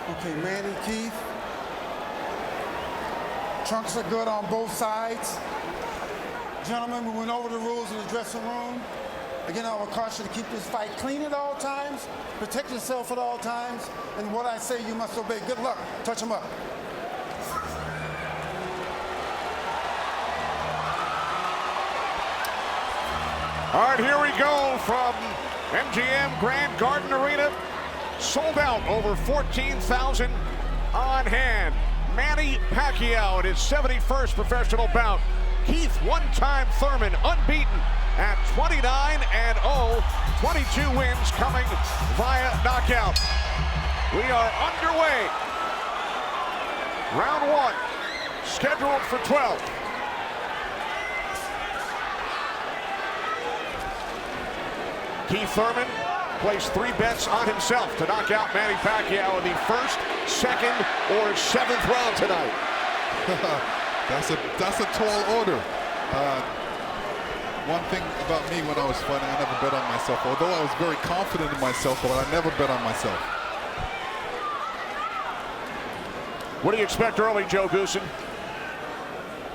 Okay, Manny, Keith. Trunks are good on both sides. Gentlemen, we went over the rules in the dressing room. Again, I would caution you to keep this fight clean at all times, protect yourself at all times, and what I say you must obey. Good luck. Touch them up. All right, here we go from MGM Grand Garden Arena. Sold out, over 14,000 on hand. Manny Pacquiao in his 71st professional bout. Keith, one-time Thurman, unbeaten at 29-0. 22 wins coming via knockout. We are underway. Round one, scheduled for 12. Keith Thurman placed 3 bets on himself to knock out Manny Pacquiao in the first, second, or 7th round tonight. That's a tall order. One thing about me when I was fighting, I never bet on myself. Although I was very confident in myself, but I never bet on myself. What do you expect early, Joe Goosen?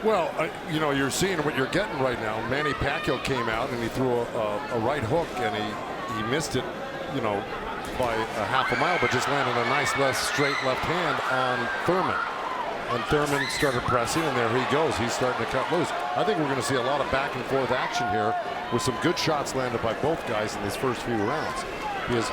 Well, you know, you're seeing what you're getting right now. Manny Pacquiao came out and he threw a right hook and he missed it, you know, by a half a mile, but just landed a nice straight left hand on Thurman. And Thurman started pressing, and there he goes. He's starting to cut loose. I think we're going to see a lot of back and forth action here with some good shots landed by both guys in these first few rounds. Because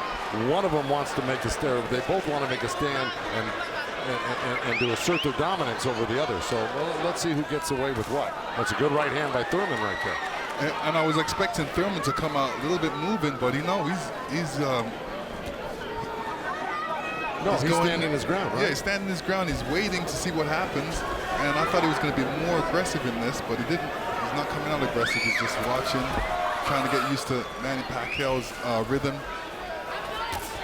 one of them wants to make a stand. They both want to make a stand and to assert their dominance over the other. So well, let's see who gets away with what. That's a good right hand by Thurman right there. And I was expecting Thurman to come out a little bit moving, but he's standing his ground, right? Yeah, he's standing his ground. He's waiting to see what happens. And I thought he was going to be more aggressive in this, but he didn't. He's not coming out aggressive. He's just watching, trying to get used to Manny Pacquiao's rhythm.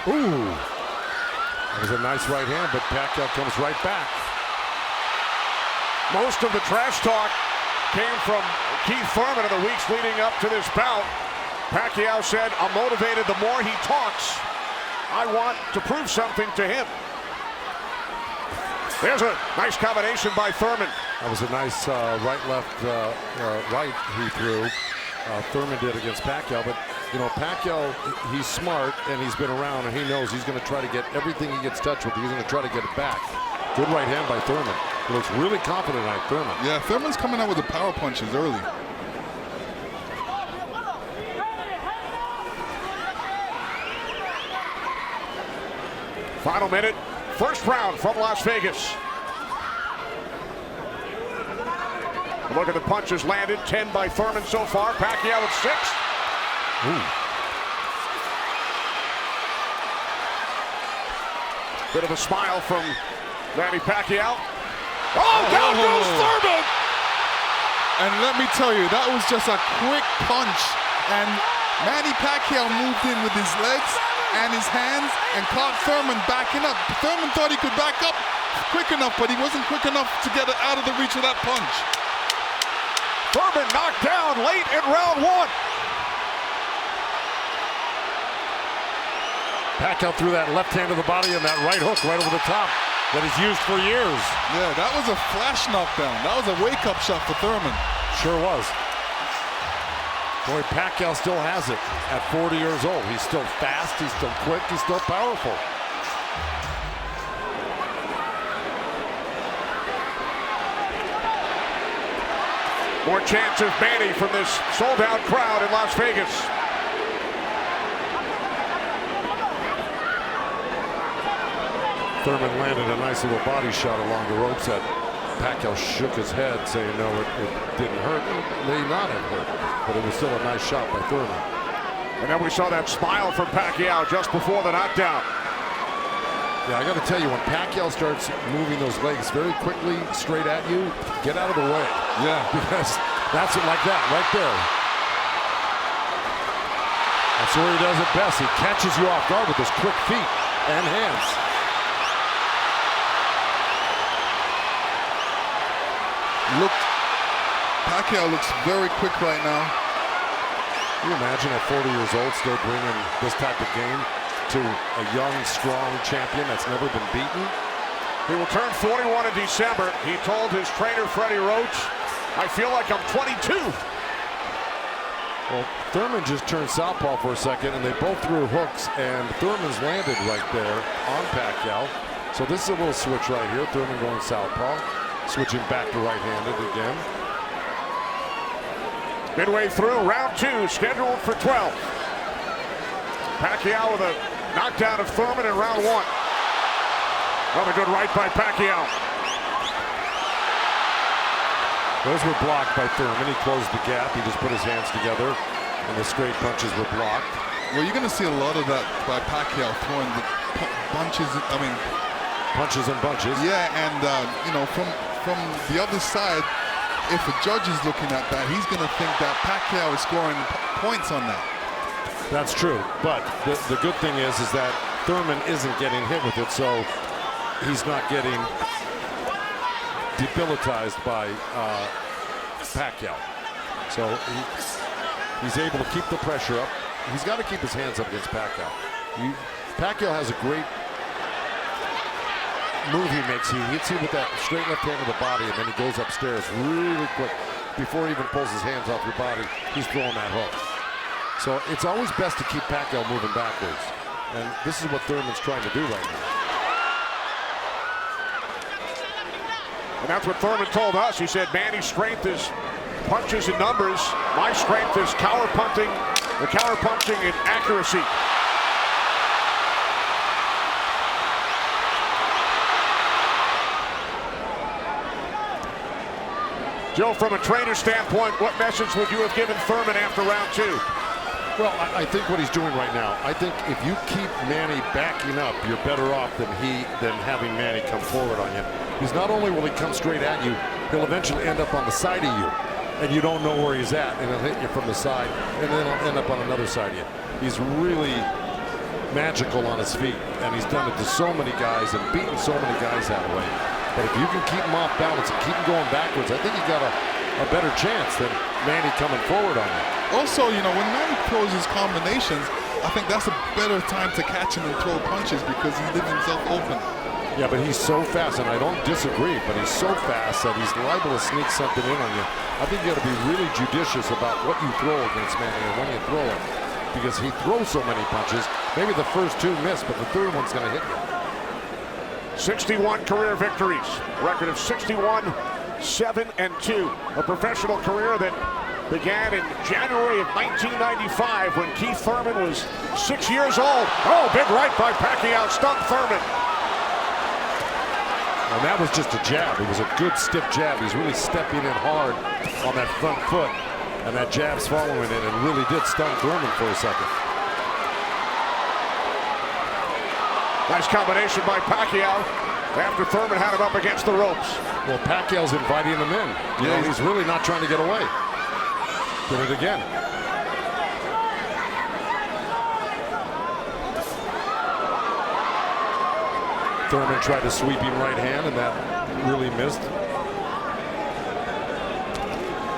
Ooh. That was a nice right hand, but Pacquiao comes right back. Most of the trash talk came from Keith Thurman in the weeks leading up to this bout. Pacquiao said, "I'm motivated the more he talks. I want to prove something to him." There's a nice combination by Thurman. That was a nice right-left right he threw. Thurman did against Pacquiao, but you know, Pacquiao, he's smart and he's been around and he knows he's going to try to get everything he gets touched with. He's going to try to get it back. Good right hand by Thurman. He looks really confident at Thurman. Yeah, Thurman's coming out with the power punches early. Final minute, first round from Las Vegas. Look at the punches landed, 10 by Thurman so far. Pacquiao with 6. Ooh. Bit of a smile from Manny Pacquiao. Oh, down goes Thurman! And let me tell you, that was just a quick punch. And Manny Pacquiao moved in with his legs and his hands and caught Thurman backing up. Thurman thought he could back up quick enough, but he wasn't quick enough to get it out of the reach of that punch. Thurman knocked down late in round 1. Pacquiao threw that left hand to the body and that right hook right over the top that he's used for years. Yeah, that was a flash knockdown. That was a wake-up shot for Thurman. Sure was. Boy, Pacquiao still has it at 40 years old. He's still fast, he's still quick, he's still powerful. More chance of Manny from this sold-out crowd in Las Vegas. Thurman landed a nice little body shot along the ropes that Pacquiao shook his head, saying no, it didn't hurt. It may not have hurt, but it was still a nice shot by Thurman. And then we saw that smile from Pacquiao just before the knockdown. Yeah, I got to tell you, when Pacquiao starts moving those legs very quickly straight at you, get out of the way. Yeah. Because that's it like that, right there. That's where he does it best. He catches you off guard with his quick feet and hands. Pacquiao looks very quick right now. Can you imagine at 40 years old still bringing this type of game to a young, strong champion that's never been beaten. He will turn 41 in December. He told his trainer, Freddie Roach, "I feel like I'm 22. Well, Thurman just turned southpaw for a second, and they both threw hooks, and Thurman's landed right there on Pacquiao. So this is a little switch right here. Thurman going southpaw, switching back to right-handed again. Midway through round 2, scheduled for 12. Pacquiao with a knockdown of Thurman in round 1. Another good right by Pacquiao. Those were blocked by Thurman. He closed the gap. He just put his hands together, and the straight punches were blocked. Well, you're going to see a lot of that by Pacquiao throwing the punches. I mean, punches and bunches. Yeah, and you know, from the other side, if a judge is looking at that, he's going to think that Pacquiao is scoring points on that. That's true, but the good thing is that Thurman isn't getting hit with it, so he's not getting debilitized by Pacquiao. So he's able to keep the pressure up. He's got to keep his hands up against Pacquiao. Pacquiao has a great move he makes. He hits you with that straight left hand of the body, and then he goes upstairs really quick. Before he even pulls his hands off your body, he's throwing that hook. So it's always best to keep Pacquiao moving backwards. And this is what Thurman's trying to do right now. And that's what Thurman told us. He said, Manny's strength is punches and numbers. My strength is counter punching and accuracy. Joe, from a trainer standpoint, what message would you have given Thurman after round 2? Well, I think what he's doing right now, I think if you keep Manny backing up, you're better off than having Manny come forward on you. Because not only will he come straight at you, he'll eventually end up on the side of you, and you don't know where he's at, and he'll hit you from the side, and then he'll end up on another side of you. He's really magical on his feet, and he's done it to so many guys and beaten so many guys that way. But if you can keep him off balance and keep him going backwards, I think you got a better chance than Manny coming forward on you. Also, you know, when Manny throws his combinations, I think that's a better time to catch him and throw punches because he leaves himself open. Yeah, but he's so fast, and I don't disagree, but he's so fast that he's liable to sneak something in on you. I think you got to be really judicious about what you throw against Manny and when you throw it, because he throws so many punches. Maybe the first 2 miss, but the third one's going to hit you. 61 career victories, record of 61, 7-2. A professional career that began in January of 1995 when Keith Thurman was 6 years old. Oh, big right by Pacquiao, stunned Thurman. And that was just a jab. It was a good stiff jab. He's really stepping in hard on that front foot, and that jab's following it and really did stun Thurman for a second. Nice combination by Pacquiao after Thurman had him up against the ropes. Well, Pacquiao's inviting him in. You know, he's really not trying to get away. Did it again. Thurman tried to sweep him right hand, and that really missed.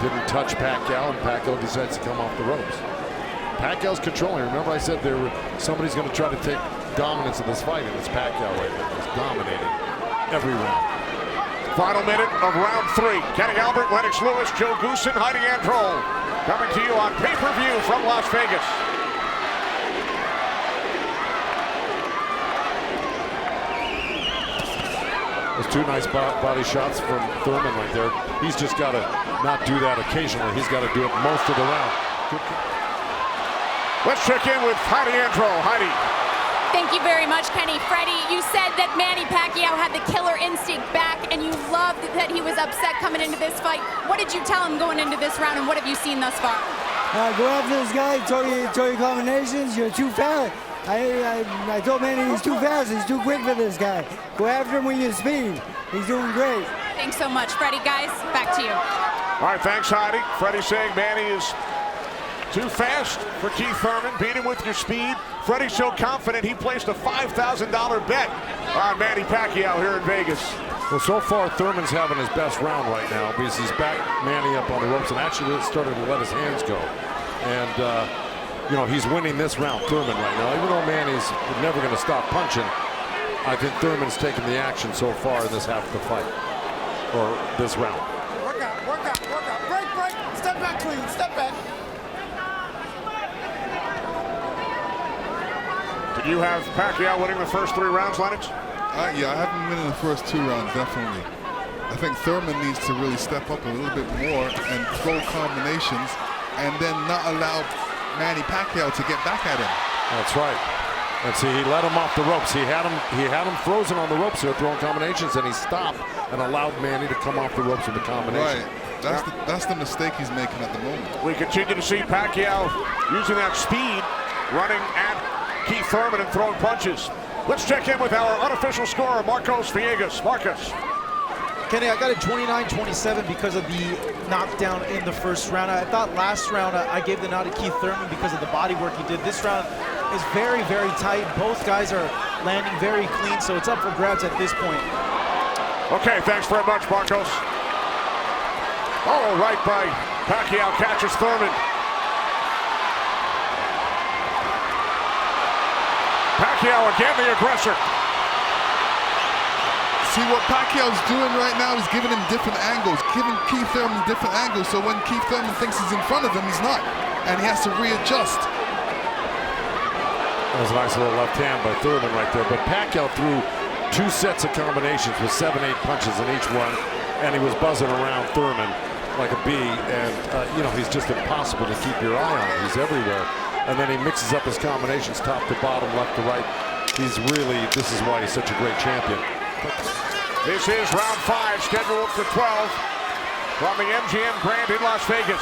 Didn't touch Pacquiao, and Pacquiao decides to come off the ropes. Pacquiao's controlling. Remember I said somebody's going to try to take dominance of this fight, and it's Pacquiao right now. He's dominating every round. Final minute of round 3. Kenny Albert, Lennox Lewis, Joe Goosen, Heidi Androl. Coming to you on pay-per-view from Las Vegas. Those 2 nice body shots from Thurman right there. He's just got to not do that occasionally. He's got to do it most of the round. Let's check in with Heidi Androl. Heidi. Thank you very much, Kenny. Freddie, you said that Manny Pacquiao had the killer instinct back, and you loved that he was upset coming into this fight. What did you tell him going into this round, and what have you seen thus far? Go after this guy, throw your combinations. You're too fast. I told Manny he's too fast. He's too quick for this guy. Go after him with your speed. He's doing great. Thanks so much, Freddie. Guys, back to you. All right, thanks, Heidi. Freddie saying Manny is too fast for Keith Thurman. Beat him with your speed. Freddie's so confident he placed a $5,000 bet on Manny Pacquiao here in Vegas. Well, so far Thurman's having his best round right now because he's backed Manny up on the ropes and actually started to let his hands go. And you know, he's winning this round, Thurman, right now. Even though Manny's never going to stop punching, I think Thurman's taken the action so far in this half of the fight, or this round. Work out, work out, work out. Break, break. Step back clean, step back. Did you have Pacquiao winning the first 3 rounds, Lennox? Yeah, I have him winning the first 2 rounds, definitely. I think Thurman needs to really step up a little bit more and throw combinations and then not allow Manny Pacquiao to get back at him. That's right. And see, he let him off the ropes. He had him frozen on the ropes here, throwing combinations, and he stopped and allowed Manny to come off the ropes with the combination. Right. That's the mistake he's making at the moment. We continue to see Pacquiao using that speed, running at Keith Thurman and throwing punches. Let's check in with our unofficial scorer, Marcos Villegas. Marcos. Kenny, I got it 29-27 because of the knockdown in the first round. I thought last round I gave the nod to Keith Thurman because of the body work he did. This round is very, very tight. Both guys are landing very clean, so it's up for grabs at this point. Okay, thanks very much, Marcos. Oh, right by Pacquiao, catches Thurman. Pacquiao again, the aggressor. See, what Pacquiao's doing right now is giving him different angles, giving Keith Thurman different angles, so when Keith Thurman thinks he's in front of him, he's not, and he has to readjust. That was a nice little left hand by Thurman right there, but Pacquiao threw 2 sets of combinations with 7-8 punches in each one, and he was buzzing around Thurman like a bee, and you know, he's just impossible to keep your eye on. He's everywhere, and then he mixes up his combinations top to bottom, left to right. He's really, this is why he's such a great champion. This is round 5, scheduled for 12 from the MGM Grand in Las Vegas.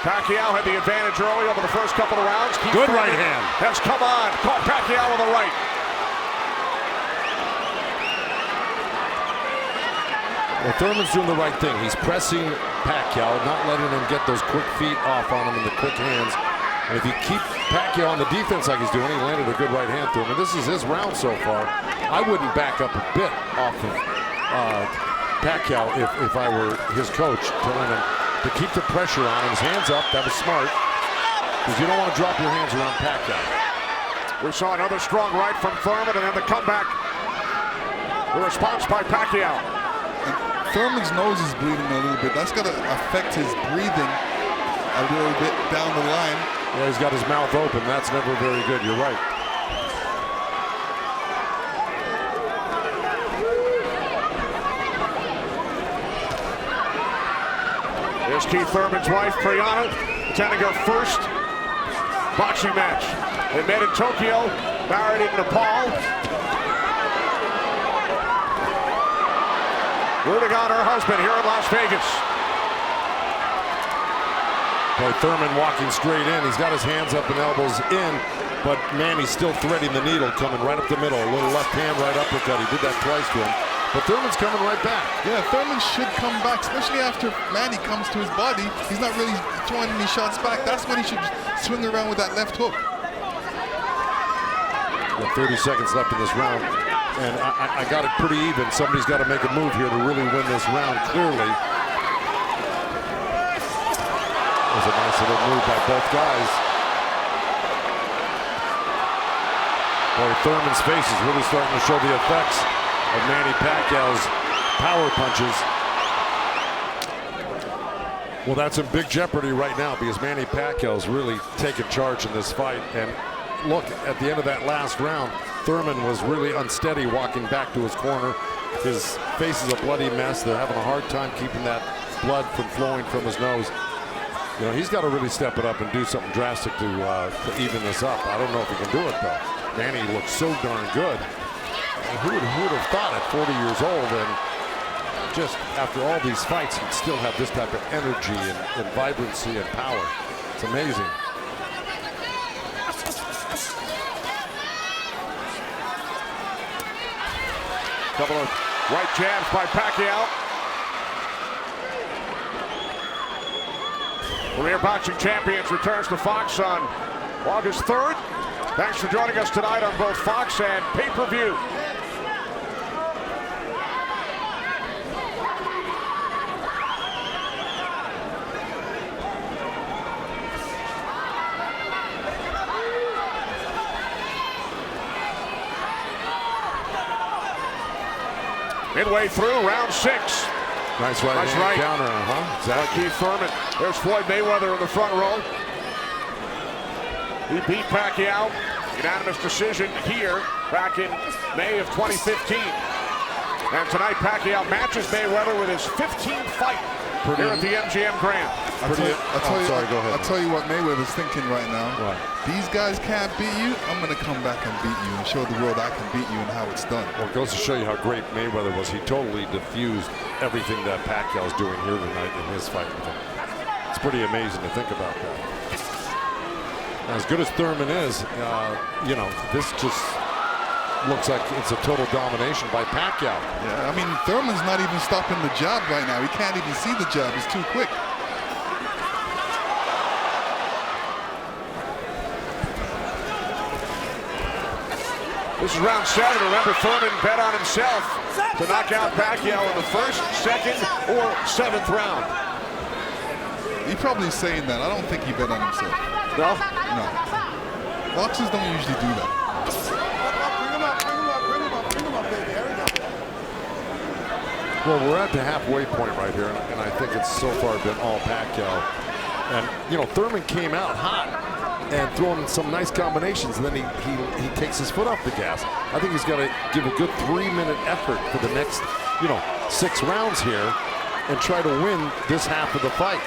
Pacquiao had the advantage early over the first couple of rounds. Good right hand. Has come on. Caught Pacquiao with a right. Well, Thurman's doing the right thing. He's pressing Pacquiao, not letting him get those quick feet off on him and the quick hands. And if you keep Pacquiao on the defense like he's doing, he landed a good right hand to him. And this is his round so far. I wouldn't back up a bit off of Pacquiao if I were his coach, telling him to keep the pressure on him. His hands up, that was smart, because you don't want to drop your hands around Pacquiao. We saw another strong right from Thurman, and then the comeback. The response by Pacquiao. And Thurman's nose is bleeding a little bit. That's going to affect his breathing a little bit down the line. Yeah, he's got his mouth open. That's never very good. You're right. Here's Keith Thurman's wife, Priyana, attending her first boxing match. They met in Tokyo, married in Nepal. Rooting on her husband here in Las Vegas. Boy, Thurman walking straight in. He's got his hands up and elbows in, but Manny's still threading the needle, coming right up the middle. A little left hand right uppercut. He did that twice to him. But Thurman's coming right back. Yeah, Thurman should come back, especially after Manny comes to his body. He's not really throwing any shots back. That's when he should swing around with that left hook. Got 30 seconds left in this round, and I got it pretty even. Somebody's got to make a move here to really win this round clearly. That was a nice little move by both guys. Boy, Thurman's face is really starting to show the effects of Manny Pacquiao's power punches. Well, that's in big jeopardy right now because Manny Pacquiao's really taken charge in this fight. And look, at the end of that last round, Thurman was really unsteady walking back to his corner. His face is a bloody mess. They're having a hard time keeping that blood from flowing from his nose. You know, he's got to really step it up and do something drastic to even this up. I don't know if he can do it, though. Manny looks so darn good. Who would have thought at 40 years old and just after all these fights he'd still have this type of energy and vibrancy and power. It's amazing. Couple of right jabs by Pacquiao. Premier Boxing Champions returns to Fox on August 3rd. Thanks for joining us tonight on both Fox and pay-per-view. Midway through round 6. Nice right counter, huh? Exactly. Keith Thurman. There's Floyd Mayweather in the front row. He beat Pacquiao. Unanimous decision here back in May of 2015. And tonight Pacquiao matches Mayweather with his 15th fight here at the MGM Grand. I'll tell you what Mayweather's thinking right now. What? These guys can't beat you. I'm going to come back and beat you and show the world I can beat you and how it's done. Well, it goes to show you how great Mayweather was. He totally diffused everything that Pacquiao's doing here tonight in his fight with him. It's pretty amazing to think about that. As good as Thurman is, you know, this just looks like it's a total domination by Pacquiao. Yeah, I mean, Thurman's not even stopping the jab right now. He can't even see the jab. It's too quick. This is round 7. Remember, Thurman bet on himself to knock out Pacquiao in the 1st, 2nd, or 7th round. He's probably saying that. I don't think he bet on himself. No? No. Boxers don't usually do that. Bring him up, baby. There we go. Well, we're at the halfway point right here, and I think it's so far been all Pacquiao. And, you know, Thurman came out hot and throwing some nice combinations, and then he takes his foot off the gas. I think he's got to give a good 3-minute effort for the next, you know, 6 rounds here and try to win this half of the fight.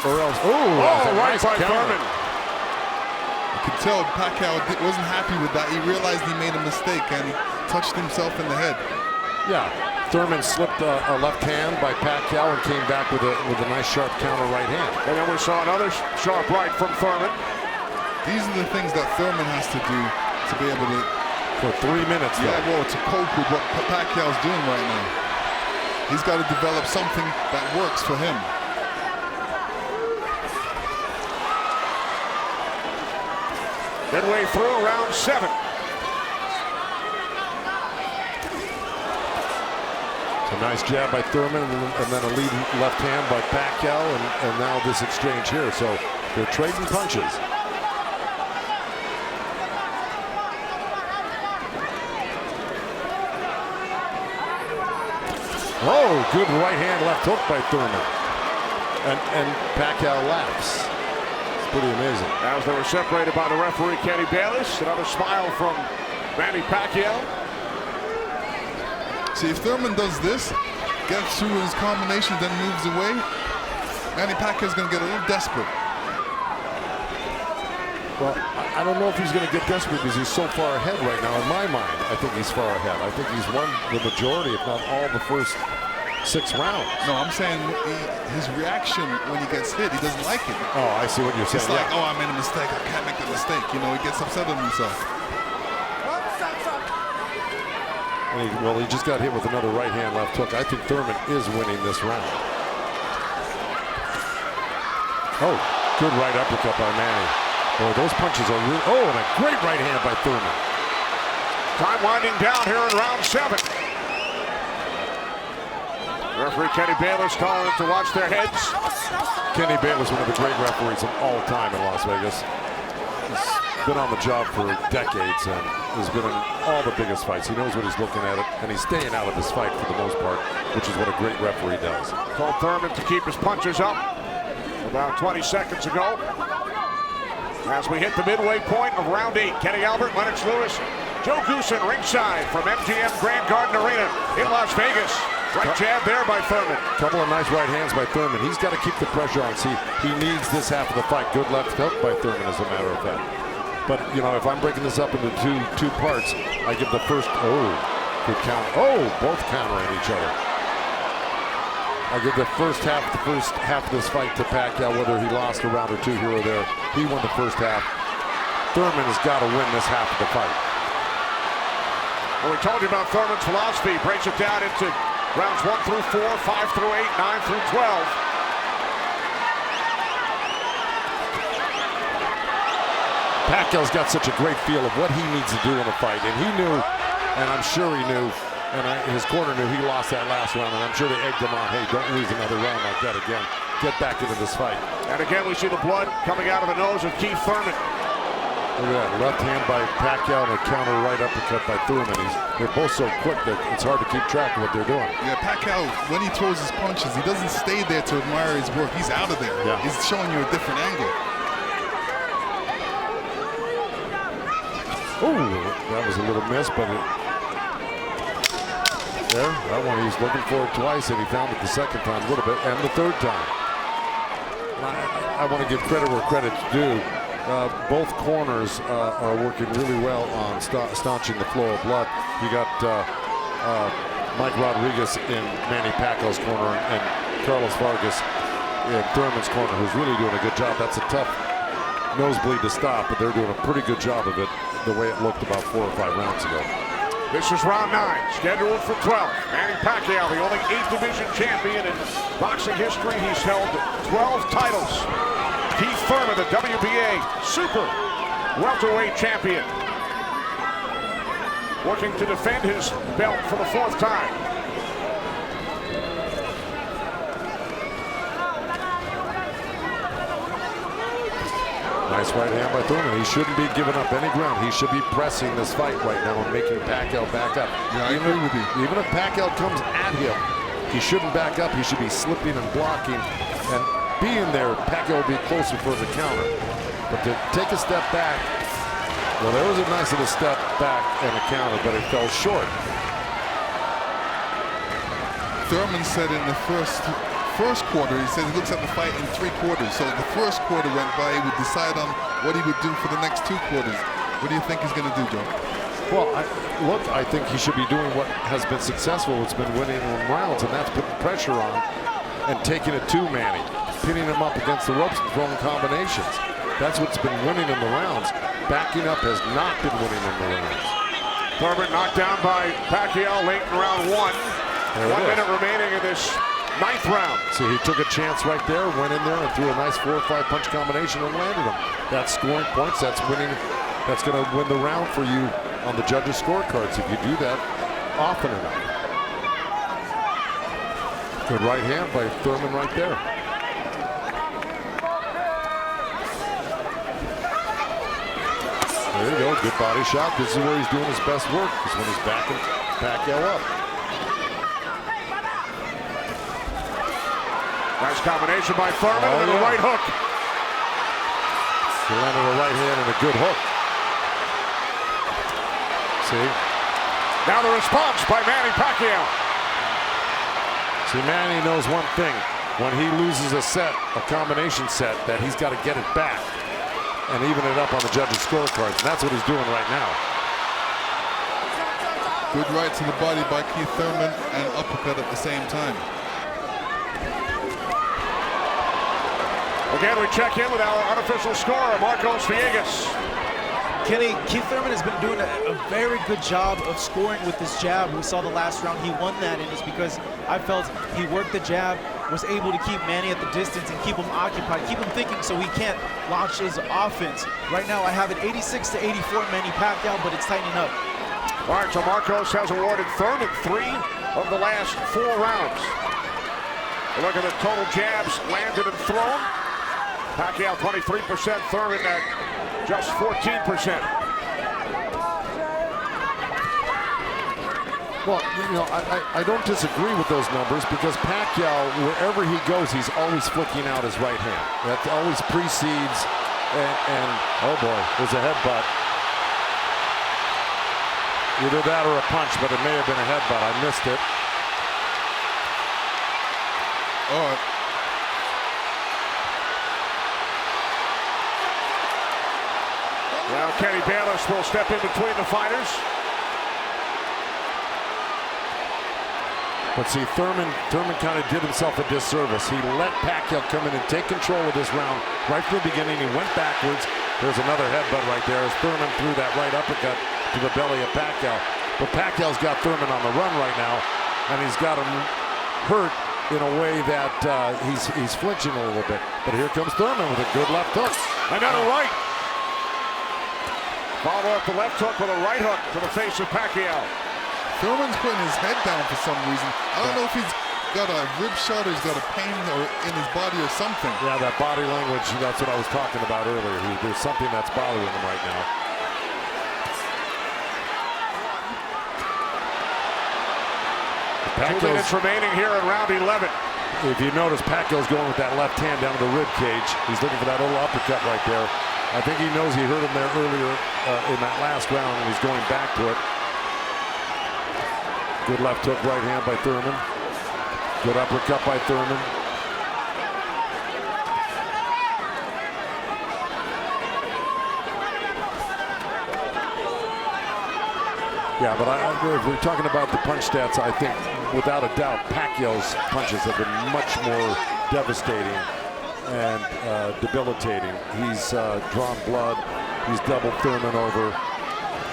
Or else, right by Thurman. You could tell Pacquiao wasn't happy with that. He realized he made a mistake and touched himself in the head. Yeah, Thurman slipped a left hand by Pacquiao and came back with a nice sharp counter right hand. And then we saw another sharp right from Thurman. These are the things that Thurman has to do to be able to... For 3 minutes, yeah, well, to cope with what Pacquiao's doing right now. He's got to develop something that works for him. Midway through round 7. It's a nice jab by Thurman and then a lead left hand by Pacquiao and now this exchange here. So they're trading punches. Oh, good right hand left hook by Thurman. And Pacquiao laughs. Pretty amazing. As they were separated by the referee, Kenny Bayless. Another smile from Manny Pacquiao. See, if Thurman does this, gets through his combination, then moves away, Manny Pacquiao's going to get a little desperate. Well, I don't know if he's going to get desperate because he's so far ahead right now. In my mind, I think he's far ahead. I think he's won the majority, if not all, the first 6 rounds. No, I'm saying his reaction when he gets hit, he doesn't like it. Oh, I see what you're saying. It's like, oh, I made a mistake. I can't make that mistake. You know, he gets upset with himself. And he just got hit with another right hand left hook. I think Thurman is winning this round. Oh, good right uppercut by Manny. Boy, those punches are really... Oh, and a great right hand by Thurman. Time winding down here in round 7. Referee Kenny Bayless calling them to watch their heads. Kenny Bayless, one of the great referees of all time in Las Vegas. He's been on the job for decades and has been in all the biggest fights. He knows what he's looking at, and he's staying out of this fight for the most part, which is what a great referee does. Told Thurman to keep his punches up about 20 seconds ago. As we hit the midway point of round 8, Kenny Albert, Lennox Lewis, Joe Goosen ringside from MGM Grand Garden Arena in Las Vegas. Right jab there by Thurman. Couple of nice right hands by Thurman. He's got to keep the pressure on. See, he needs this half of the fight. Good left hook by Thurman, as a matter of fact. But, you know, if I'm breaking this up into two parts, I give the first, good count. Oh, both countering each other. I give the first half of this fight to Pacquiao, whether he lost a round or 2 here or there. He won the first half. Thurman has got to win this half of the fight. Well, we told you about Thurman's philosophy. He breaks it down into rounds 1 through 4, 5 through 8, 9 through 12. Pacquiao's got such a great feel of what he needs to do in a fight, and he knew, and I'm sure he knew, and his corner knew he lost that last round, and I'm sure they egged him on, hey, don't lose another round like that again. Get back into this fight. And again, we see the blood coming out of the nose of Keith Thurman. Look at that, left hand by Pacquiao and a counter right uppercut by Thurman. They're both so quick that it's hard to keep track of what they're doing. Yeah, Pacquiao, when he throws his punches, he doesn't stay there to admire his work. He's out of there. Yeah. He's showing you a different angle. Oh, that was a little miss, but there, that one he's looking for it twice, and he found it the second time a little bit, and the third time. I want to give credit where credit's due. Both corners are working really well on staunching the flow of blood. You got Mike Rodriguez in Manny Pacquiao's corner and Carlos Vargas in Thurman's corner, who's really doing a good job. That's a tough nosebleed to stop, but they're doing a pretty good job of it the way it looked about 4 or 5 rounds ago. This is round 9, scheduled for 12. Manny Pacquiao, the only 8th division champion in boxing history. He's held 12 titles. Keith Thurman, the WBA super welterweight champion, working to defend his belt for the 4th time. Nice right hand by Thurman. He shouldn't be giving up any ground. He should be pressing this fight right now and making Pacquiao back up. Yeah, I agree with you. Even if Pacquiao comes at him, he shouldn't back up. He should be slipping and blocking. And being there, Pacquiao will be closer for the counter. But to take a step back, well, there was a nice little step back and a counter, but it fell short. Thurman said in the first quarter, he said he looks at the fight in 3 quarters. So the first quarter went by, he would decide on what he would do for the next 2 quarters. What do you think he's going to do, Joe? Well, I think he should be doing what has been successful. It's been winning in rounds, and that's putting pressure on and taking it to Manny, pinning him up against the ropes and throwing combinations. That's what's been winning in the rounds. Backing up has not been winning in the rounds. Thurman knocked down by Pacquiao late in round 1. 1 minute remaining in this 9th round. See, he took a chance right there, went in there and threw a nice 4 or 5 punch combination and landed him. That's scoring points. That's winning. That's going to win the round for you on the judges' scorecards if you do that often enough. Good right hand by Thurman right there. There you go. Good body shot. This is where he's doing his best work, is when he's backing Pacquiao up. Nice combination by Thurman and a right hook. He landed a right hand and a good hook. See? Now the response by Manny Pacquiao. See, Manny knows one thing. When he loses a set, a combination set, that he's got to get it back and even it up on the judges' scorecards. And that's what he's doing right now. Good right to the body by Keith Thurman and uppercut at the same time. Again, we check in with our unofficial scorer, Marcos Villegas. Kenny, Keith Thurman has been doing a very good job of scoring with this jab. We saw the last round he won that, and it's because I felt he worked the jab, was able to keep Manny at the distance and keep him occupied, keep him thinking so he can't launch his offense. Right now I have it 86-84 Manny Pacquiao, but it's tightening up. All right, so Marcos has awarded Thurman 3 of the last 4 rounds. Look at the total jabs landed and thrown. Pacquiao 23%, Thurman at just 14%. Well, you know, I don't disagree with those numbers because Pacquiao, wherever he goes, he's always flicking out his right hand. That always precedes, and oh boy, there's a headbutt. Either that or a punch, but it may have been a headbutt. I missed it. All right. Now Kenny Bayless will step in between the fighters. But see, Thurman kind of did himself a disservice. He let Pacquiao come in and take control of this round right from the beginning. He went backwards. There's another headbutt right there as Thurman threw that right uppercut to the belly of Pacquiao. But Pacquiao's got Thurman on the run right now, and he's got him hurt in a way that he's flinching a little bit. But here comes Thurman with a good left hook. Another right. Follow up the left hook with a right hook to the face of Pacquiao. Thurman's putting his head down for some reason. I don't know if he's got a rib shot or he's got a pain or in his body or something. Yeah, that body language, that's what I was talking about earlier. There's something that's bothering him right now. 2 minutes remaining here in round 11. If you notice, Pacquiao's going with that left hand down to the rib cage. He's looking for that little uppercut right there. I think he knows he hurt him there earlier in that last round, and he's going back to it. Good left hook right hand by Thurman. Good uppercut by Thurman. Yeah, but if we're talking about the punch stats, I think without a doubt Pacquiao's punches have been much more devastating and debilitating. He's drawn blood. He's doubled Thurman over.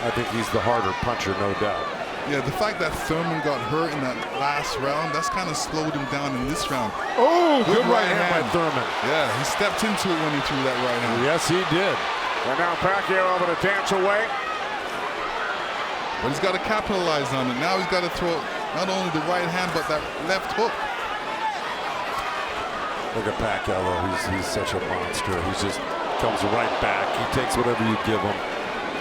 I think he's the harder puncher, no doubt. Yeah, the fact that Thurman got hurt in that last round, that's kind of slowed him down in this round. Oh, good right hand by Thurman. Yeah, he stepped into it when he threw that right hand. Yes, he did. And now Pacquiao able to dance away. But he's got to capitalize on it. Now he's got to throw not only the right hand, but that left hook. Look at Pacquiao, though. He's such a monster. He just comes right back. He takes whatever you give him.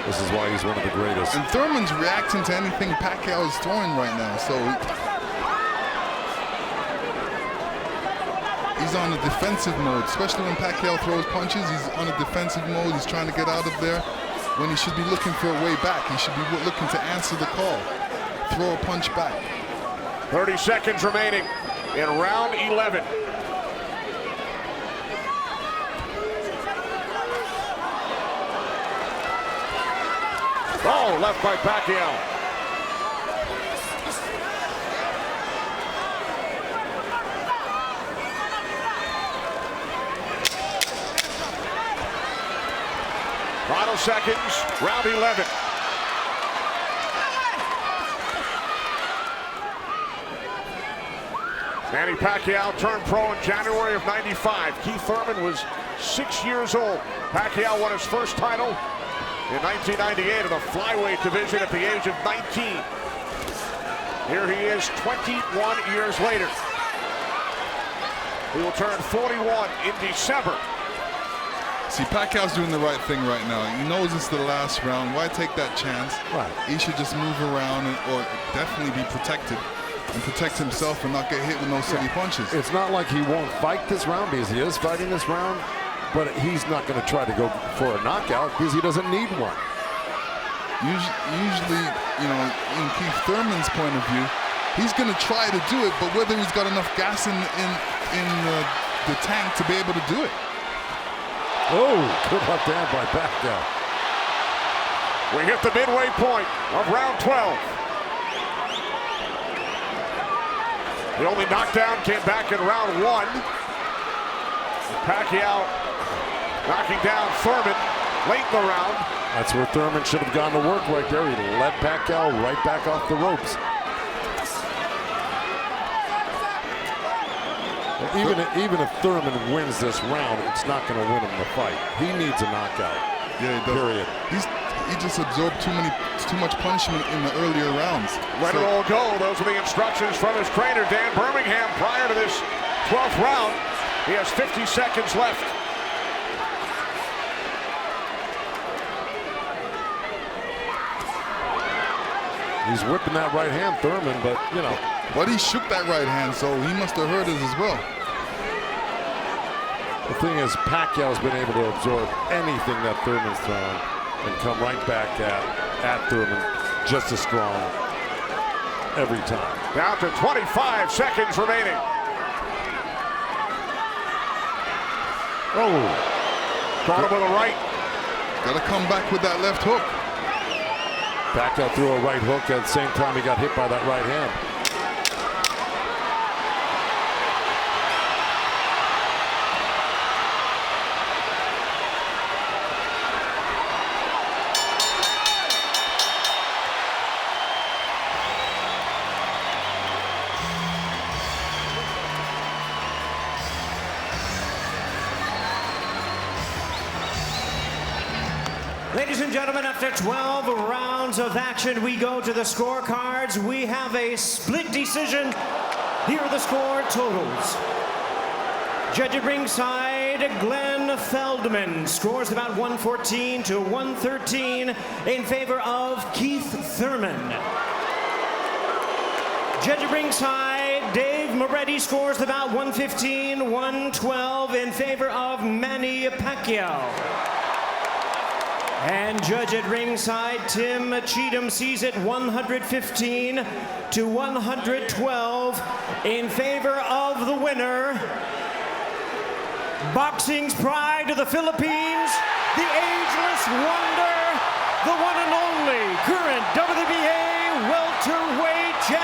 This is why he's one of the greatest. And Thurman's reacting to anything Pacquiao is throwing right now. So he's on a defensive mode, especially when Pacquiao throws punches. He's on a defensive mode. He's trying to get out of there when he should be looking for a way back. He should be looking to answer the call, throw a punch back. 30 seconds remaining in round 11. Oh, left by Pacquiao. Final seconds, round 11. Manny Pacquiao turned pro in January of '95. Keith Thurman was 6 years old. Pacquiao won his first title in 1998 in the flyweight division at the age of 19. Here he is 21 years later. He will turn 41 in December. See, Pacquiao's doing the right thing right now. He knows it's the last round. Why take that chance? Right. He should just move around or definitely be protected and protect himself and not get hit with no silly punches. It's not like he won't fight this round, because he is fighting this round, but he's not going to try to go for a knockout because he doesn't need one. Usually, you know, in Keith Thurman's point of view, he's going to try to do it, but whether he's got enough gas in the tank to be able to do it. Oh, good left hand by Pacquiao. We hit the midway point of round 12. The only knockdown came back in round 1. Pacquiao knocking down Thurman late in the round. That's where Thurman should have gone to work right there. He led Pacquiao right back off the ropes. Even if Thurman wins this round, it's not going to win him the fight. He needs a knockout. Yeah, he does. Period. He just absorbed too much punishment in the earlier rounds. Let it all go. Those are the instructions from his trainer, Dan Birmingham, prior to this 12th round. He has 50 seconds left. He's whipping that right hand, Thurman, but, you know. But he shook that right hand, so he must have heard it as well. The thing is, Pacquiao's been able to absorb anything that Thurman's thrown and come right back at Thurman just as strong every time. Down to 25 seconds remaining. Oh, Caught him with a right. Got to come back with that left hook. Pacquiao threw a right hook at the same time he got hit by that right hand. Ladies and gentlemen, after 12 rounds of action, we go to the scorecards. We have a split decision Here are the score totals. Judge at ringside, Glenn Feldman scores about 114 to 113 in favor of Keith Thurman. Judge at ringside, Dave Moretti scores about 115, 112 in favor of Manny Pacquiao. And judge at ringside, Tim Cheatham sees it 115 to 112 in favor of the winner, boxing's pride of the Philippines, the ageless wonder, the one and only current WBA welterweight champion.